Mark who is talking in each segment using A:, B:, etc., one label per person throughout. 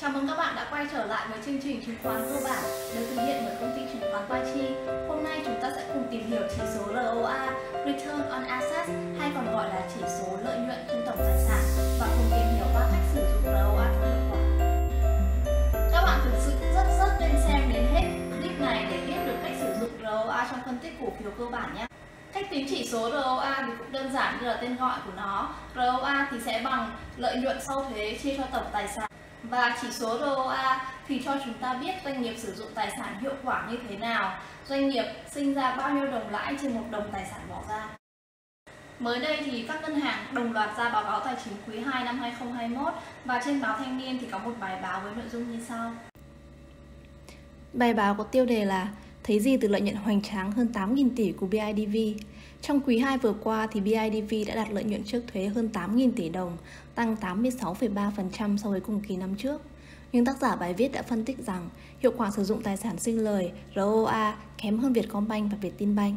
A: Chào mừng các bạn đã quay trở lại với chương trình chứng khoán cơ bản được thực hiện bởi công ty chứng khoán Paichi. Hôm nay chúng ta sẽ cùng tìm hiểu chỉ số ROA, Return on Assets, hay còn gọi là chỉ số lợi nhuận trên tổng tài sản, và cùng tìm hiểu 3 cách sử dụng ROA có hiệu quả. Các bạn thực sự rất nên xem đến hết clip này để biết được cách sử dụng ROA trong phân tích cổ phiếu cơ bản nhé. Cách tính chỉ số ROA thì cũng đơn giản như là tên gọi của nó. ROA thì sẽ bằng lợi nhuận sau thuế chia cho tổng tài sản. Và chỉ số ROA thì cho chúng ta biết doanh nghiệp sử dụng tài sản hiệu quả như thế nào, doanh nghiệp sinh ra bao nhiêu đồng lãi trên 1 đồng tài sản bỏ ra. Mới đây thì các ngân hàng đồng loạt ra báo cáo tài chính quý 2 năm 2021, và trên báo Thanh Niên thì có một bài báo với nội dung như sau.
B: Bài báo có tiêu đề là thấy gì từ lợi nhuận hoành tráng hơn 8.000 tỷ của BIDV. Trong quý 2 vừa qua thì BIDV đã đạt lợi nhuận trước thuế hơn 8.000 tỷ đồng, tăng 86,3% so với cùng kỳ năm trước. Nhưng tác giả bài viết đã phân tích rằng hiệu quả sử dụng tài sản sinh lời ROA kém hơn Vietcombank và Vietinbank.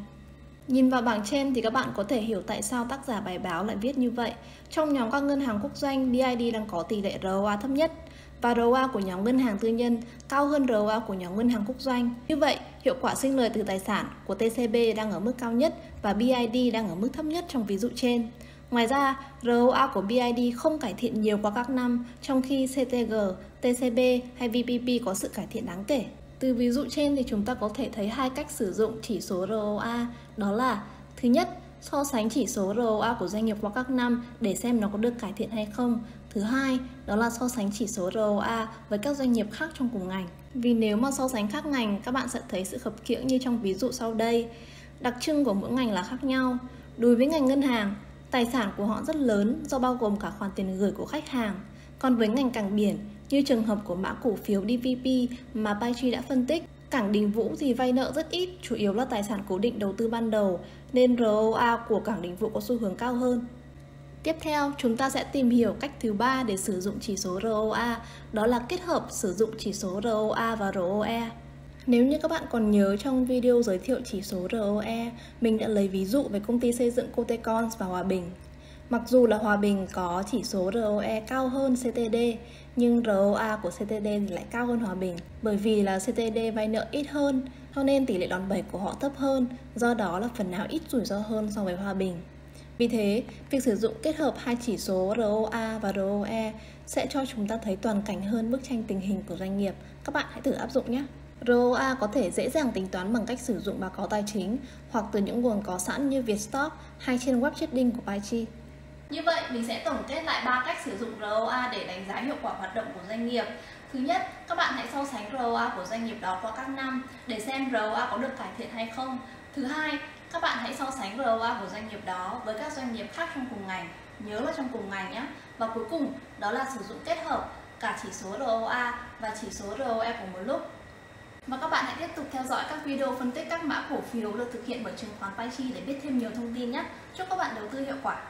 B: Nhìn vào bảng trên thì các bạn có thể hiểu tại sao tác giả bài báo lại viết như vậy. Trong nhóm các ngân hàng quốc doanh, BID đang có tỷ lệ ROA thấp nhất, và ROA của nhóm ngân hàng tư nhân cao hơn ROA của nhóm ngân hàng quốc doanh. Như vậy, hiệu quả sinh lời từ tài sản của TCB đang ở mức cao nhất và BID đang ở mức thấp nhất trong ví dụ trên. Ngoài ra, ROA của BID không cải thiện nhiều qua các năm, trong khi CTG, TCB hay VPP có sự cải thiện đáng kể. Từ ví dụ trên thì chúng ta có thể thấy hai cách sử dụng chỉ số ROA, đó là: thứ nhất, so sánh chỉ số ROA của doanh nghiệp qua các năm để xem nó có được cải thiện hay không. Thứ hai, đó là so sánh chỉ số ROA với các doanh nghiệp khác trong cùng ngành. Vì nếu mà so sánh khác ngành, các bạn sẽ thấy sự khập khiễng như trong ví dụ sau đây. Đặc trưng của mỗi ngành là khác nhau. Đối với ngành ngân hàng, tài sản của họ rất lớn do bao gồm cả khoản tiền gửi của khách hàng. Còn với ngành cảng biển, như trường hợp của mã cổ phiếu DVP mà Paichi đã phân tích, Cảng Đình Vũ thì vay nợ rất ít, chủ yếu là tài sản cố định đầu tư ban đầu, nên ROA của Cảng Đình Vũ có xu hướng cao hơn. Tiếp theo, chúng ta sẽ tìm hiểu cách thứ ba để sử dụng chỉ số ROA, đó là kết hợp sử dụng chỉ số ROA và ROE. Nếu như các bạn còn nhớ trong video giới thiệu chỉ số ROE, mình đã lấy ví dụ về công ty xây dựng Cotecons và Hòa Bình. Mặc dù là Hòa Bình có chỉ số ROE cao hơn CTD, nhưng ROA của CTD thì lại cao hơn Hòa Bình. Bởi vì là CTD vay nợ ít hơn, cho nên tỷ lệ đòn bẩy của họ thấp hơn, do đó là phần nào ít rủi ro hơn so với Hòa Bình. Vì thế, việc sử dụng kết hợp hai chỉ số ROA và ROE sẽ cho chúng ta thấy toàn cảnh hơn bức tranh tình hình của doanh nghiệp. Các bạn hãy thử áp dụng nhé! ROA có thể dễ dàng tính toán bằng cách sử dụng báo cáo tài chính hoặc từ những nguồn có sẵn như Vietstock hay trên web trading của Paichi.
A: Như vậy, mình sẽ tổng kết lại 3 cách sử dụng ROA để đánh giá hiệu quả hoạt động của doanh nghiệp. Thứ nhất, các bạn hãy so sánh ROA của doanh nghiệp đó qua các năm để xem ROA có được cải thiện hay không. Thứ hai, các bạn hãy so sánh ROA của doanh nghiệp đó với các doanh nghiệp khác trong cùng ngành. Nhớ là trong cùng ngành nhé. Và cuối cùng, đó là sử dụng kết hợp cả chỉ số ROA và chỉ số ROE cùng một lúc. Và các bạn hãy tiếp tục theo dõi các video phân tích các mã cổ phiếu được thực hiện bởi chứng khoán Paichi để biết thêm nhiều thông tin nhé. Chúc các bạn đầu tư hiệu quả.